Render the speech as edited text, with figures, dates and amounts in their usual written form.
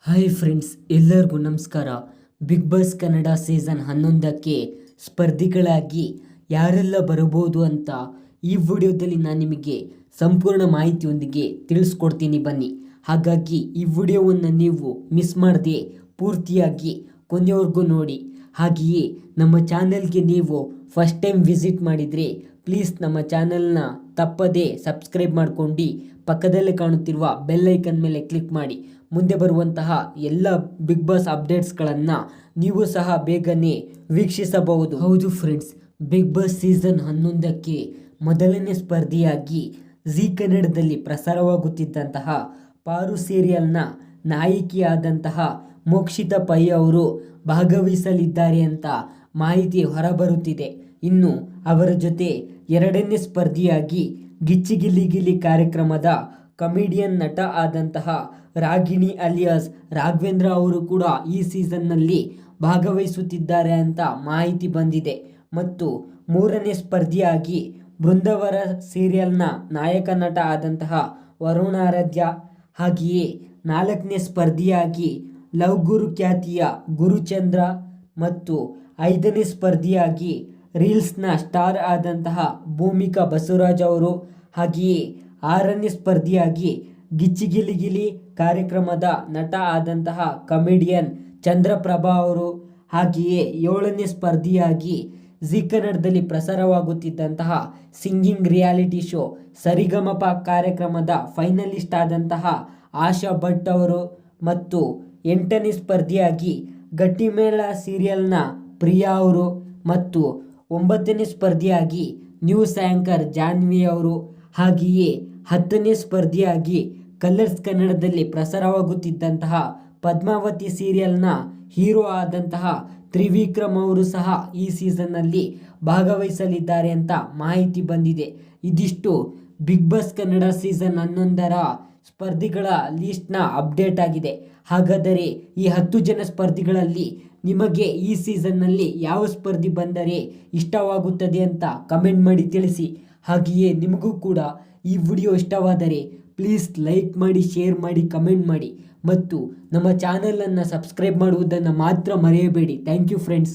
Hi friends, ಎಲ್ಲರಿಗೂ ನಮಸ್ಕಾರ. Big Boss Kannada season 11ಕ್ಕೆ ಸ್ಪರ್ಧಿಗಳಾಗಿ ಯಾರೆಲ್ಲ ಬರಬಹುದು ಅಂತ ಈ ವಿಡಿಯೋದಲ್ಲಿ ನಾನು ನಿಮಗೆ ಸಂಪೂರ್ಣ ಮಾಹಿತಿಯೊಂದಿಗೆ ತಿಳಿಸ್ಕೊಡ್ತೀನಿ ಬನ್ನಿ. ಹಾಗಾಗಿ ಈ ವಿಡಿಯೋವನ್ನು ನೀವು ಮಿಸ್ ಮಾಡದೆ ಪೂರ್ತಿಯಾಗಿ ಕೊನೆಯವರೆಗೂ ನೋಡಿ. ಹಾಗೆಯೇ ನಮ್ಮ ಚಾನಲ್ಗೆ ನೀವು ಫಸ್ಟ್ ಟೈಮ್ ವಿಸಿಟ್ ಮಾಡಿದರೆ ಪ್ಲೀಸ್ ನಮ್ಮ ಚಾನಲ್ನ ತಪ್ಪದೇ ಸಬ್ಸ್ಕ್ರೈಬ್ ಮಾಡ್ಕೊಂಡು ಪಕ್ಕದಲ್ಲೇ ಕಾಣುತ್ತಿರುವ ಬೆಲ್ ಐಕನ್ ಮೇಲೆ ಕ್ಲಿಕ್ ಮಾಡಿ. ಮುಂದೆ ಬರುವಂತಹ ಎಲ್ಲ ಬಿಗ್ ಬಾಸ್ ಅಪ್ಡೇಟ್ಸ್ಗಳನ್ನು ನೀವು ಸಹ ಬೇಗನೆ ವೀಕ್ಷಿಸಬಹುದು. ಹೌದು ಫ್ರೆಂಡ್ಸ್, ಬಿಗ್ ಬಾಸ್ ಸೀಸನ್ 11ಕ್ಕೆ ಮೊದಲನೇ ಸ್ಪರ್ಧಿಯಾಗಿ ಜಿ ಕನ್ನಡದಲ್ಲಿ ಪ್ರಸಾರವಾಗುತ್ತಿದ್ದಂತಹ ಪಾರು ಸೀರಿಯಲ್ನ ನಾಯಕಿಯಾದಂತಹ ಮೋಕ್ಷಿತಾ ಪೈ ಅವರು ಭಾಗವಹಿಸಲಿದ್ದಾರೆ ಅಂತ ಮಾಹಿತಿ ಹೊರಬರುತ್ತಿದೆ. ಇನ್ನು ಅವರ ಜೊತೆ ಎರಡನೇ ಸ್ಪರ್ಧಿಯಾಗಿ ಗಿಚ್ಚಿ ಗಿಲ್ಲಿ ಗಿಲ್ಲಿ ಕಾರ್ಯಕ್ರಮದ ಕಮಿಡಿಯನ್ ನಟ ಆದಂತಹ ರಾಗಿಣಿ ಅಲಿಯಾಸ್ ರಾಘವೇಂದ್ರ ಅವರು ಕೂಡ ಈ ಸೀಸನ್ನಲ್ಲಿ ಭಾಗವಹಿಸುತ್ತಿದ್ದಾರೆ ಅಂತ ಮಾಹಿತಿ ಬಂದಿದೆ. ಮತ್ತು ಮೂರನೇ ಸ್ಪರ್ಧಿಯಾಗಿ ಬೃಂದಾವರ ಸೀರಿಯಲ್ನ ನಾಯಕ ನಟ ಆದಂತಹ ವರುಣ ಆರಾಧ್ಯ, ಹಾಗೆಯೇ ನಾಲ್ಕನೇ ಸ್ಪರ್ಧಿಯಾಗಿ ಲವ್ ಗುರು ಖ್ಯಾತಿಯ ಗುರುಚಂದ್ರ, ಮತ್ತು ಐದನೇ ಸ್ಪರ್ಧಿಯಾಗಿ ರೀಲ್ಸ್ನ ಸ್ಟಾರ್ ಆದಂತಹ ಭೂಮಿಕಾ ಬಸವರಾಜ್ ಅವರು, ಹಾಗೆಯೇ ಆರನೇ ಸ್ಪರ್ಧಿಯಾಗಿ ಗಿಚ್ಚಿ ಗಿಲಿ ಗಿಲಿ ಕಾರ್ಯಕ್ರಮದ ನಟ ಆದಂತಹ ಕಮಿಡಿಯನ್ ಚಂದ್ರಪ್ರಭಾ ಅವರು, ಹಾಗೆಯೇ ಏಳನೇ ಸ್ಪರ್ಧಿಯಾಗಿ ಜಿ ಕನ್ನಡದಲ್ಲಿ ಪ್ರಸಾರವಾಗುತ್ತಿದ್ದಂತಹ ಸಿಂಗಿಂಗ್ ರಿಯಾಲಿಟಿ ಶೋ ಸರಿಗಮಪ ಕಾರ್ಯಕ್ರಮದ ಫೈನಲಿಸ್ಟ್ ಆದಂತಹ ಆಶಾ ಭಟ್ ಅವರು, ಮತ್ತು ಎಂಟನೇ ಸ್ಪರ್ಧಿಯಾಗಿ ಗಟ್ಟಿಮೇಳ ಸೀರಿಯಲ್ನ ಪ್ರಿಯಾ ಅವರು, ಮತ್ತು ಒಂಬತ್ತನೇ ಸ್ಪರ್ಧಿಯಾಗಿ ನ್ಯೂಸ್ ಆ್ಯಂಕರ್ ಜಾನ್ವಿ ಅವರು, ಹಾಗೆಯೇ ಹತ್ತನೇ ಸ್ಪರ್ಧಿಯಾಗಿ ಕಲರ್ಸ್ ಕನ್ನಡದಲ್ಲಿ ಪ್ರಸಾರವಾಗುತ್ತಿದ್ದಂತಹ ಪದ್ಮಾವತಿ ಸೀರಿಯಲ್ನ ಹೀರೋ ಆದಂತಹ ತ್ರಿವಿಕ್ರಮ್ ಅವರು ಸಹ ಈ ಸೀಸನ್ನಲ್ಲಿ ಭಾಗವಹಿಸಲಿದ್ದಾರೆ ಅಂತ ಮಾಹಿತಿ ಬಂದಿದೆ. ಇದಿಷ್ಟು ಬಿಗ್ ಬಾಸ್ ಕನ್ನಡ ಸೀಸನ್ 11ರ ಸ್ಪರ್ಧಿಗಳ ಲಿಸ್ಟ್ನ ಅಪ್ಡೇಟ್ ಆಗಿದೆ. ಹಾಗಾದರೆ ಈ 10 ಜನ ಸ್ಪರ್ಧಿಗಳಲ್ಲಿ ನಿಮಗೆ ಈ ಸೀಸನ್ನಲ್ಲಿ ಯಾವ ಸ್ಪರ್ಧಿ ಬಂದರೆ ಇಷ್ಟವಾಗುತ್ತದೆ ಅಂತ ಕಮೆಂಟ್ ಮಾಡಿ ತಿಳಿಸಿ. ಹಾಗೆಯೇ ನಿಮಗೂ ಕೂಡ ಈ ವಿಡಿಯೋ ಇಷ್ಟವಾದರೆ ಪ್ಲೀಸ್ ಲೈಕ್ ಮಾಡಿ, ಶೇರ್ ಮಾಡಿ, ಕಮೆಂಟ್ ಮಾಡಿ, ಮತ್ತು ನಮ್ಮ ಚಾನಲನ್ನು ಸಬ್ಸ್ಕ್ರೈಬ್ ಮಾಡುವುದನ್ನು ಮಾತ್ರ ಮರೆಯಬೇಡಿ. Thank you friends.